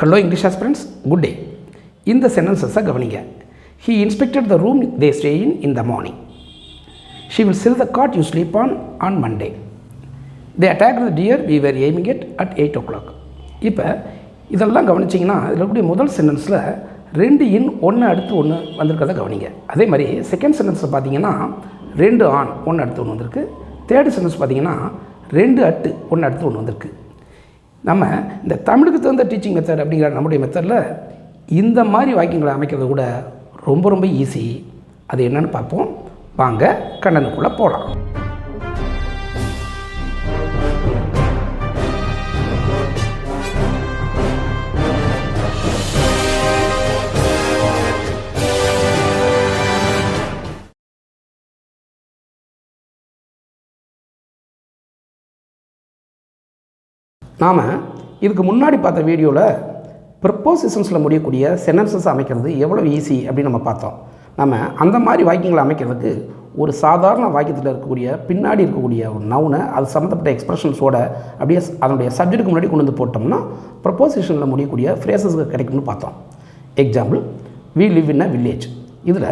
Hello English aspirants, good day. In the sentences கவனிங்க. He inspected the room they stay in the morning. She will sell the cot you sleep on Monday. They attacked the deer we were aiming at 8 o'clock. இப்போ இதெல்லாம் கவனிச்சிங்கன்னா இதில் கூடிய முதல் சென்டென்ஸில் 2 இன் 1 அடுத்து 1 வந்திருக்கிறத கவனிங்க. அதே மாதிரி செகண்ட் சென்டென்ஸில் பார்த்தீங்கன்னா 2 ஆன் 1 அடுத்து 1 வந்திருக்கு. தேர்டு சென்டென்ஸ் பார்த்தீங்கன்னா 2 அட்டு 1 அடுத்து 1 வந்திருக்கு. நம்ம இந்த தமிழுக்கு தகுந்த டீச்சிங் மெத்தட் அப்படிங்கிற நம்முடைய மெத்தடில் இந்த மாதிரி வாக்கியங்களை அமைக்கிறது கூட ரொம்ப ஈஸி. அது என்னென்னு பார்ப்போம். வாங்க கண்டனுக்குள்ளே போகலாம். நாம் இதுக்கு முன்னாடி பார்த்த வீடியோவில் ப்ரப்போசிஷன்ஸில் முடியக்கூடிய சென்டென்சஸ் அமைக்கிறது எவ்வளோ ஈஸி அப்படின்னு நம்ம பார்த்தோம். நம்ம அந்த மாதிரி வாக்கியங்களை அமைக்கிறதுக்கு ஒரு சாதாரண வாக்கியத்தில் இருக்கக்கூடிய பின்னாடி இருக்கக்கூடிய ஒரு நவுனை அது சம்மந்தப்பட்ட எக்ஸ்பிரஷன்ஸோட அப்படியே அதனுடைய சப்ஜெக்ட்டுக்கு முன்னாடி கொண்டு வந்து போட்டோம்னா ப்ரப்போசிஷனில் முடியக்கூடிய ஃப்ரேசஸ்க்கு கிடைக்கும்னு பார்த்தோம். Example, we live in a village. இதில்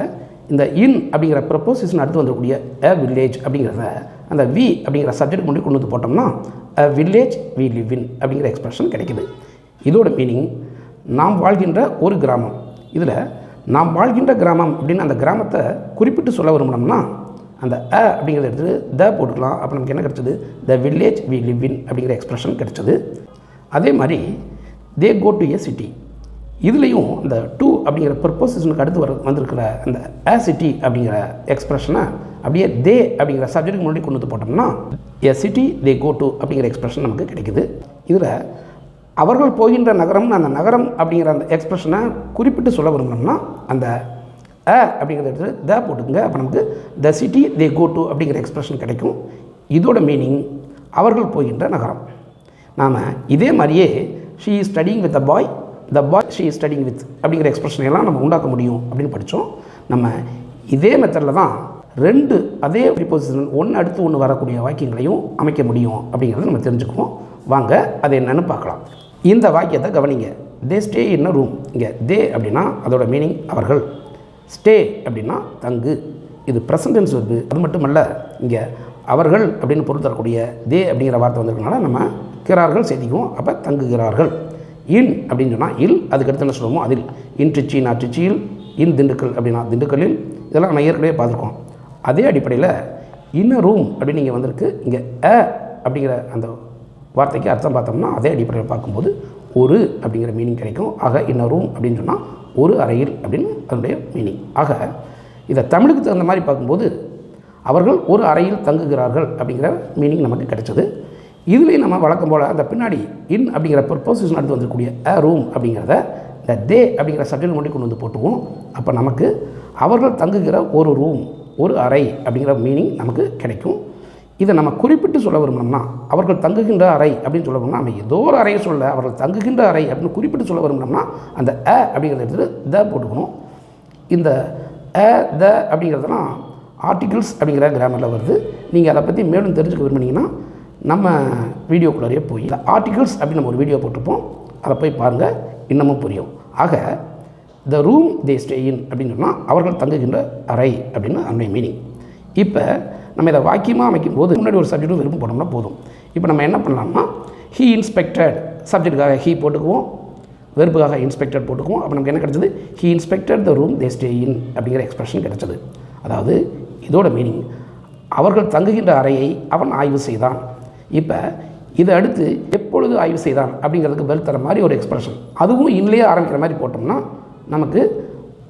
இந்த இன் அப்படிங்கிற ப்ரப்போசிஷன் அடுத்து வந்துக்கூடிய அ வில்லேஜ் அப்படிங்கிறத அந்த வி அப்படிங்கிற சப்ஜெக்ட் முன்னாடி கொண்டு வந்து போட்டோம்னா a village we live in அப்படிங்கிற எக்ஸ்பிரஷன் கிடைக்குது. இதோட மீனிங் நாம் வாழ்கின்ற ஒரு கிராமம். இதில் நாம் வாழ்கின்ற கிராமம் அப்படின்னு அந்த கிராமத்தை குறிப்பிட்டு சொல்ல விரும்பினோம்னா அந்த அ அப்படிங்கிறத எடுத்து த போட்டுக்கலாம். அப்போ நமக்கு என்ன கிடைச்சது? The village we live in அப்படிங்கிற எக்ஸ்பிரஷன் கிடைச்சது. அதே மாதிரி தே கோ டு எ சிட்டி. இதுலேயும் இந்த டு அப்படிங்கிற ப்ரப்போசிஷனுக்கு அடுத்து வந்திருக்கிற அந்த அ சிட்டி அப்படிங்கிற எக்ஸ்பிரஷனை அப்படியே தே அப்படிங்கிற சப்ஜெக்ட்டுக்கு முன்னாடி கொண்டு வந்து போட்டோம்னா a city they go to அப்படிங்கிற எக்ஸ்பிரஷன் நமக்கு கிடைக்குது. இதில் அவர்கள் போகின்ற நகரம், அந்த நகரம் அப்படிங்கிற அந்த எக்ஸ்பிரஷனை குறிப்பிட்டு சொல்ல விரும்பினோம்னா அந்த அ அப்படிங்கிறத எடுத்து த போட்டுங்க. அப்போ நமக்கு the city they go to அப்படிங்கிற எக்ஸ்பிரஷன் கிடைக்கும். இதோட மீனிங் அவர்கள் போகின்ற நகரம். நாம் இதே மாதிரியே she is studying with a boy, the boy she is studying with அப்படிங்கிற எக்ஸ்பிரஷனையெல்லாம் நம்ம உண்டாக்க முடியும் அப்படின்னு படித்தோம். நம்ம இதே மெத்தடில் தான் 2 அதே ப்ரிப்போசிஷன் 1 அடுத்து 1 வரக்கூடிய வாக்கியங்களையும் அமைக்க முடியும் அப்படிங்கிறத நம்ம தெரிஞ்சுக்குவோம். வாங்க அது என்னென்னு பார்க்கலாம். இந்த வாக்கியத்தை கவனிங்க. தே ஸ்டே இன் அ ரூம். இங்கே தே அப்படின்னா அதோட மீனிங் அவர்கள், ஸ்டே அப்படின்னா தங்கு. இது ப்ரெசன்ட் டென்ஸ் வருது. அது மட்டுமல்ல, இங்கே அவர்கள் அப்படின்னு பொருள் தரக்கூடிய தே அப்படிங்கிற வார்த்தை வந்திருக்கனால நம்ம கிறார்கள் சேர்த்திக்குவோம். அப்போ தங்குகிறார்கள். இன் அப்படின்னு சொன்னால் இல், அதுக்கடுத்து என்ன சொல்லுவோமோ அதில். இன் ட்ரிச்சி நான் ட்ரிச்சியில், இன் திண்டுக்கல் அப்படின்னா திண்டுக்கல்லில். இதெல்லாம் நம்ம ஏற்கனவே பார்த்துருக்கோம். அதே அடிப்படையில் இன்ன ரூம் அப்படின்னு இங்கே வந்திருக்கு. இங்கே அ அப்படிங்கிற அந்த வார்த்தைக்கு அர்த்தம் பார்த்தோம்னா அதே அடிப்படையில் பார்க்கும்போது ஒரு அப்படிங்கிற மீனிங் கிடைக்கும். ஆக இன்ன ரூம் அப்படின்னு சொன்னால் ஒரு அறையில் அப்படின்னு அதனுடைய மீனிங். ஆக இதை தமிழுக்கு தகுந்த மாதிரி பார்க்கும்போது அவர்கள் ஒரு அறையில் தங்குகிறார்கள் அப்படிங்கிற மீனிங் நமக்கு கிடைச்சது. இதுலேயும் நம்ம வழக்கம் போல் அந்த பின்னாடி இன் அப்படிங்கிற ப்ரப்போசிஷன் அடுத்து வந்துருக்கூடிய அ ரூம் அப்படிங்கிறத இந்த தே அப்படிங்கிற சப்ஜெக்ட் முன்னாடி கொண்டு வந்து போட்டுவோம். அப்போ நமக்கு அவர்கள் தங்குகிற ஒரு ரூம், ஒரு அறை அப்படிங்கிற மீனிங் நமக்கு கிடைக்கும். இதை நம்ம குறிப்பிட்டு சொல்ல விரும்பினோம்னா அவர்கள் தங்குகின்ற அறை அப்படின்னு சொல்ல விரும்பினா நம்ம ஏதோ ஒரு அறையை சொல்ல அவர்கள் தங்குகின்ற அறை அப்படின்னு குறிப்பிட்டு சொல்ல விரும்பினோம்னா அந்த அ அப்படிங்கிறத எடுத்து த போட்டுக்கணும். இந்த அ த அப்படிங்கிறதுலாம் ஆர்டிகிள்ஸ் அப்படிங்கிற கிராமரில் வருது. நீங்கள் அதை பற்றி மேலும் தெரிஞ்சுக்க விரும்பினீங்கன்னா நம்ம வீடியோக்குள்ளேயே போய் ஆர்டிகிள்ஸ் அப்படின்னு நம்ம ஒரு வீடியோ போட்டிருப்போம். அதை போய் பாருங்கள், இன்னமும் புரியும். ஆக த ரூம் தே ஸ்டே இன் அப்படின்னு சொன்னால் அவர்கள் தங்குகின்ற அறை அப்படின்னு அதனுடைய மீனிங். இப்போ நம்ம இதை வாக்கியமாக அமைக்கும் போது முன்னாடி ஒரு சப்ஜெக்டும் விருப்பம் போட்டோம்னா போதும். இப்போ நம்ம என்ன பண்ணலாம்னா ஹீ இன்ஸ்பெக்டட், சப்ஜெக்டுக்காக ஹீ போட்டுக்குவோம், வெறுப்புக்காக இன்ஸ்பெக்டட் போட்டுக்குவோம். அப்போ நமக்கு என்ன கிடச்சது? He inspected the room they stay in அப்படிங்கிற எக்ஸ்பிரஷன் கிடச்சது. அதாவது இதோட மீனிங் அவர்கள் தங்குகின்ற அறையை அவன் ஆய்வு செய்தான். இப்போ இதை அடுத்து எப்பொழுது ஆய்வு செய்தான் அப்படிங்கிறதுக்கு பதில் தர மாதிரி ஒரு எக்ஸ்பிரஷன், அதுவும் இன்லேயே ஆரம்பிக்கிற மாதிரி போட்டோம்னா நமக்கு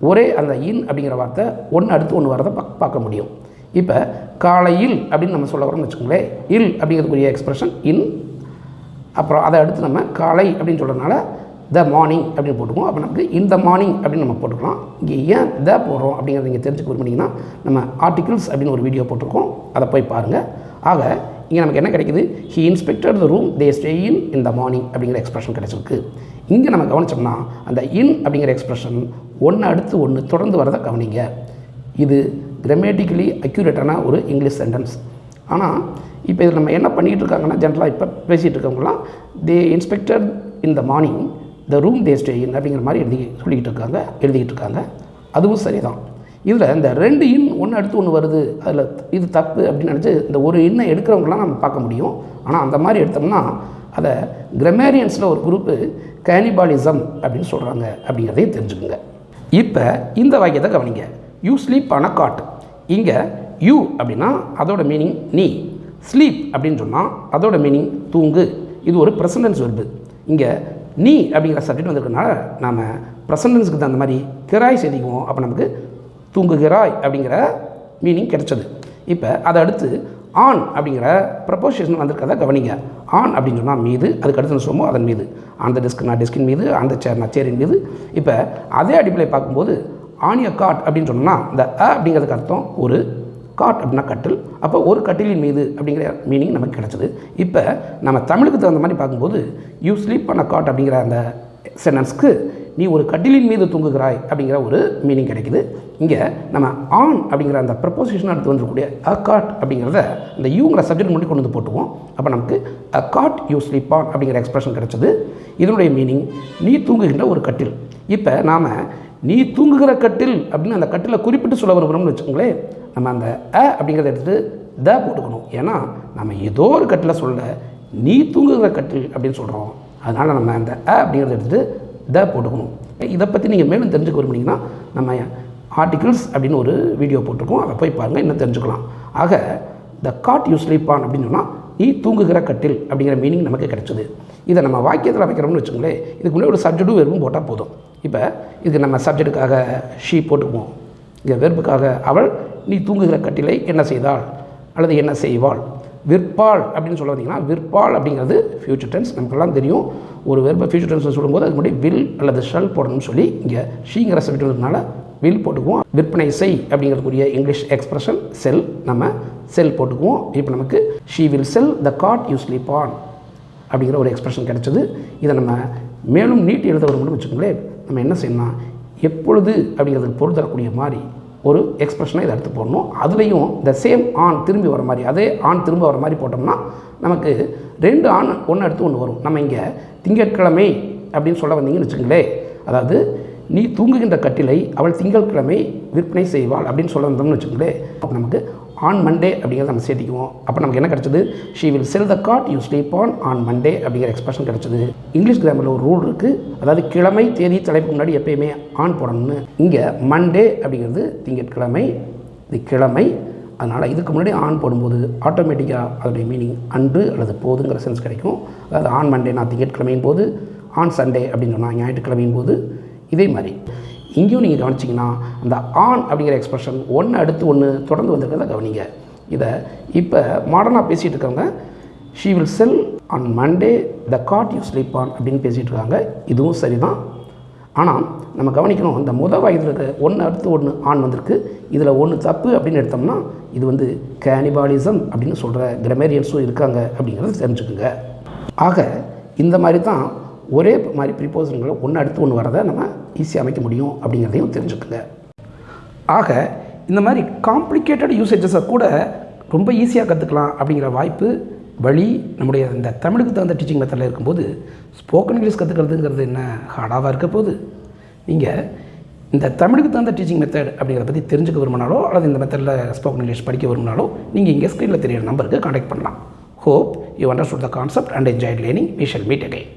ஒரே அந்த இன் அப்படிங்கிற வார்த்தை 1 அடுத்து 1 வரதை பார்க்க முடியும். இப்போ காலையில் அப்படின்னு நம்ம சொல்ல வரோம்னு வச்சுக்கோங்களேன். இல் அப்படிங்கிறதுக்குரிய எக்ஸ்பிரஷன் இன், அப்புறம் அதை அடுத்து நம்ம காலை அப்படின்னு சொல்கிறதுனால த மார்னிங் அப்படின்னு போட்டுக்குவோம். அப்போ நமக்கு இந்த மார்னிங் அப்படின்னு நம்ம போட்டுக்கலாம். இங்கே ஏன் த போடுறோம் அப்படிங்கிறத நீங்கள் தெரிஞ்சுக்க விரும்பினீங்கன்னா நம்ம ஆர்டிகிள்ஸ் அப்படின்னு ஒரு வீடியோ போட்டிருக்கோம், அதை போய் பாருங்கள். ஆக இங்கே நமக்கு என்ன கிடைக்குது? He inspected the room they stay in the morning அப்படிங்கிற எக்ஸ்பிரஷன் கிடைச்சிருக்கு. இங்கே நம்ம கவனிச்சோம்னா அந்த இன் அப்படிங்கிற எக்ஸ்பிரஷன் 1 அடுத்து 1 தொடர்ந்து வரதை கவனிங்க. இது கிராமட்டிக்கலி அக்யூரேட்டான ஒரு இங்கிலீஷ் சென்டென்ஸ். ஆனால் இப்போ இதில் நம்ம என்ன பண்ணிகிட்டு இருக்காங்கன்னா, ஜென்ரலாக இப்போ பேசிகிட்டு இருக்கவங்களாம் they inspected in the morning the room they stay in அப்படிங்கிற மாதிரி எழுதிக்கிட்டு இருக்காங்க. அதுவும் சரிதான். இதில் இந்த 2 இன் ஒன்று அடுத்து ஒன்று வருது, அதில் இது தப்பு அப்படின்னு நினச்சி இந்த ஒரு இன்னை எடுக்கிறவங்களாம் நம்ம பார்க்க முடியும். ஆனால் அந்த மாதிரி எடுத்தோம்னா அதை கிராமரியன்ஸில் ஒரு குரூப்பு கேனிபாலிசம் அப்படின்னு சொல்கிறாங்க அப்படிங்கிறதையும் தெரிஞ்சுக்குங்க. இப்போ இந்த வாக்கியத்தை கவனிங்க. You sleep on a cot. இங்கே யூ அப்படின்னா அதோட மீனிங் நீ, ஸ்லீப் அப்படின்னு சொன்னால் அதோட மீனிங் தூங்கு. இது ஒரு ப்ரெசன்டென்ஸ் வெர்பு. இங்கே நீ அப்படிங்கிற சப்ஜெக்ட் வந்திருக்கனால நாம் ப்ரெசன்டென்ஸுக்கு தகுந்த மாதிரி கிராய் செய்திக்குவோம். அப்போ நமக்கு தூங்குகிறாய் அப்படிங்கிற மீனிங் கிடைச்சது. இப்போ அதை அடுத்து ஆன் அப்படிங்கிற ப்ரப்போசிஷன் வந்திருக்கிறத கவனிங்க. ஆன் அப்படின்னு சொன்னால் மீது, அதுக்கு அடுத்து சொல்லுவோம் அதன் மீது. அந்த டெஸ்க் நான் டெஸ்கின் மீது, அந்த சேர் நான் சேரின் மீது. இப்போ அதே அடிப்படையில் பார்க்கும்போது ஆனிய காட் அப்படின்னு சொன்னோம்னா இந்த அப்படிங்கிறதுக்கு அர்த்தம் ஒரு, காட் அப்படின்னா கட்டில். அப்போ ஒரு கட்டிலின் மீது அப்படிங்கிற மீனிங் நமக்கு கிடச்சிது. இப்போ நம்ம தமிழுக்கு தகுந்த மாதிரி பார்க்கும்போது you sleep on a cot அப்படிங்கிற அந்த சென்டென்ஸ்க்கு நீ ஒரு கட்டிலின் மீது தூங்குகிறாய் அப்படிங்கிற ஒரு மீனிங் கிடைக்குது. இங்கே நம்ம ஆன் அப்படிங்கிற அந்த ப்ரப்போசிஷன் அடுத்து வந்துருக்கூடிய அ காட் அப்படிங்கிறத இந்த யூங்கிற சப்ஜெக்ட் முன்னாடி கொண்டு வந்து போட்டுவோம். அப்போ நமக்கு அ காட் யூ ஸ்லீப் ஆன் அப்படிங்கிற எக்ஸ்பிரஷன் கிடைச்சது. இதனுடைய மீனிங் நீ தூங்குகின்ற ஒரு கட்டில். இப்போ நாம் நீ தூங்குகிற கட்டில் அப்படின்னு அந்த கட்டிலை குறிப்பிட்டு சொல்ல விரும்புகிறோம்னு வச்சுக்கோங்களேன். நம்ம அந்த அப்படிங்கிறத எடுத்துகிட்டு த போட்டுக்கணும். ஏன்னா நம்ம ஏதோ ஒரு கட்டிலை சொல்ல நீ தூங்குகிற கட்டில் அப்படின்னு சொல்கிறோம். அதனால் நம்ம அந்த அப்படிங்கிறத எடுத்துகிட்டு த போட்டுக்கணும். இதை பற்றி நீங்கள் மேலும் தெரிஞ்சுக்க விரும்புனீங்கன்னா நம்ம ஆர்டிகிள்ஸ் அப்படின்னு ஒரு வீடியோ போட்டிருக்கோம், அதை போய் பாருங்கள், இன்னும் தெரிஞ்சுக்கலாம். ஆக த காட் யூ ஸ்லீப் ஆன் அப்படின்னு சொன்னால் நீ தூங்குகிற கட்டில் அப்படிங்கிற மீனிங் நமக்கு கிடைச்சது. இதை நம்ம வாக்கியத்தில் அமைக்கிறோம்னு வச்சுக்கோங்களேன். இதுக்கு முன்னாடி ஒரு சப்ஜெக்டும் வெறும் போட்டால் போதும். இப்போ இதுக்கு நம்ம சப்ஜெக்டுக்காக ஷீ போட்டுக்குவோம். இங்கே வெறுப்புக்காக அவள் நீ தூங்குகிற கட்டிலை என்ன செய்தாள் அல்லது என்ன செய்வாள். விற்பாள் அப்படின்னு சொல்ல வந்தீங்கன்னா விற்பாள் அப்படிங்கிறது ஃபியூச்சர் டென்ஸ். நமக்கெல்லாம் தெரியும். ஒரு வெறுப்பை ஃபியூச்சர் டென்ஸ் சொல்லும்போது அதுக்கு முன்னாடி வில் அல்லது ஷல் போடணும்னு சொல்லி இங்கே ஷீங்கிற சப்ஜெக்ட்னால வில் போட்டுக்குவோம். விற்பனை செய் அப்படிங்கிறதுக்குரிய இங்கிலீஷ் எக்ஸ்பிரஷன் செல், நம்ம செல் போட்டுக்குவோம். இப்போ நமக்கு she will sell the cot you sleep on அப்படிங்கிற ஒரு எக்ஸ்பிரஷன் கிடைச்சது. இதை நம்ம மேலும் நீட்டி எழுத வரும்னு வச்சுக்கோங்களேன். நம்ம என்ன செய்யணும், எப்பொழுது அப்படிங்கிறதுக்கு பொருள் தரக்கூடிய மாதிரி ஒரு எக்ஸ்பிரஷனை இதை எடுத்து போடணும். அதுலேயும் இந்த சேம் ஆன் திரும்பி வர மாதிரி, அதே ஆன் திரும்ப வர மாதிரி போட்டோம்னா நமக்கு 2 ஆன் ஒன்று அடுத்து ஒன்று வரும். நம்ம இங்கே திங்கட்கிழமை அப்படின்னு சொல்ல வந்தீங்கன்னு வச்சுக்கோங்களேன். அதாவது நீ தூங்குகின்ற கட்டிலை அவள் திங்கட்கிழமை விற்பனை செய்வாள் அப்படின்னு சொல்ல வந்தோம்னு வச்சுக்கோங்களேன். அப்போ நமக்கு ஆன் மண்டே அப்படிங்கிறத நம்ம சேர்த்திக்குவோம். அப்போ நமக்கு என்ன கிடச்சிது, she will sell the cot you sleep on Monday அப்படிங்கிற எக்ஸ்பிரஷன் கிடச்சிது. இங்கிலீஷ் கிராமரில் ஒரு ரூல் இருக்குது. அதாவது கிழமை தேதி தலைப்புக்கு முன்னாடி எப்பயுமே ஆன் போடணும்னு. இங்கே மண்டே அப்படிங்கிறது திங்கட்கிழமை, இது கிழமை. அதனால் இதுக்கு முன்னாடி ஆன் போடும்போது ஆட்டோமேட்டிக்காக அதோடைய மீனிங் அன்று அல்லது போதுங்கிற சென்ஸ் கிடைக்கும். அதாவது ஆன் மண்டே நான் திங்கட்கிழமையின் போது, ஆன் சண்டே அப்படின்னு சொன்னால் ஞாயிற்றுக்கிழமையின் போது. இதே மாதிரி இங்கேயும் நீங்கள் கவனிச்சிங்கன்னா அந்த ஆன் அப்படிங்கிற எக்ஸ்பிரஷன் ஒன்று அடுத்து ஒன்று தொடர்ந்து வந்திருக்கிறத கவனிங்க. இதை இப்போ மாடர்னாக பேசிகிட்டு இருக்கவங்க she will sell on Monday the cot you sleep on அப்படின்னு பேசிகிட்டு இருக்காங்க. இதுவும் சரி தான். ஆனால் நம்ம கவனிக்கணும், இந்த முதல் வாக்கியத்தில் இருக்க ஒன்று அடுத்து ஒன்று ஆன் வந்திருக்கு. இதில் ஒன்று தப்பு அப்படின்னு எடுத்தோம்னா இது வந்து கேனிபாலிசம் அப்படின்னு சொல்கிற கிராமரியன்ஸும் இருக்காங்க அப்படிங்கிறத தெரிஞ்சுக்குங்க. ஆக இந்த மாதிரி தான் ஒரே மாதிரி ப்ரிப்போசல்களை ஒன்று அடுத்து ஒன்று வரதை நம்ம ஈஸியாக அமைக்க முடியும் அப்படிங்கிறதையும் தெரிஞ்சுக்குங்க. ஆக இந்த மாதிரி காம்ப்ளிகேட்டட் யூசேஜஸை கூட ரொம்ப ஈஸியாக கற்றுக்கலாம் அப்படிங்கிற வாய்ப்பு வழி நம்முடைய இந்த தமிழுக்கு தகுந்த டீச்சிங் மெத்தடில் இருக்கும்போது ஸ்போக்கன் இங்கிலீஷ் கற்றுக்கிறதுங்கிறது என்ன ஹார்டாக இருக்க போகுது. நீங்கள் இந்த தமிழுக்கு தகுந்த டீச்சிங் மெத்தட் அப்படிங்கிறத பற்றி தெரிஞ்சுக்க விரும்பினாலோ அல்லது இந்த மெத்தடில் ஸ்போக்கன் இங்கிலீஷ் படிக்க விரும்பினாலோ நீங்கள் இங்கே ஸ்க்ரீனில் தெரியிற நம்பருக்கு கான்டாக்ட் பண்ணலாம். Hope you understood the concept and enjoyed learning. We shall meet again.